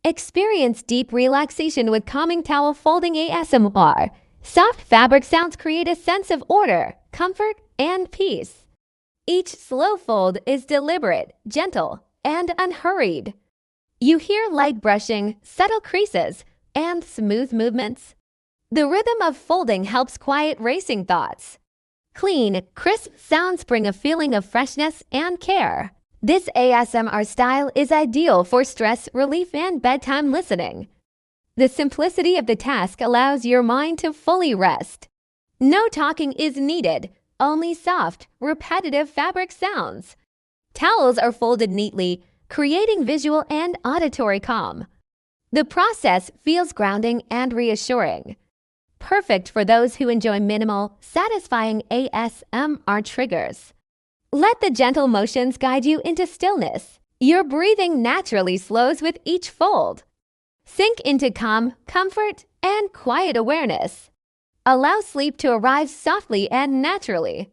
Experience deep relaxation with calming towel folding ASMR. Soft fabric sounds create a sense of order, comfort, and peace. Each slow fold is deliberate, gentle, and unhurried. You hear light brushing, subtle creases, and smooth movements. The rhythm of folding helps quiet racing thoughts. Clean, crisp sounds bring a feeling of freshness and care. This ASMR style is ideal for stress relief and bedtime listening. The simplicity of the task allows your mind to fully rest. No talking is needed, only soft, repetitive fabric sounds. Towels are folded neatly, creating visual and auditory calm. The process feels grounding and reassuring. Perfect for those who enjoy minimal, satisfying ASMR triggers. Let the gentle motions guide you into stillness. Your breathing naturally slows with each fold. Sink into calm, comfort, and quiet awareness. Allow sleep to arrive softly and naturally.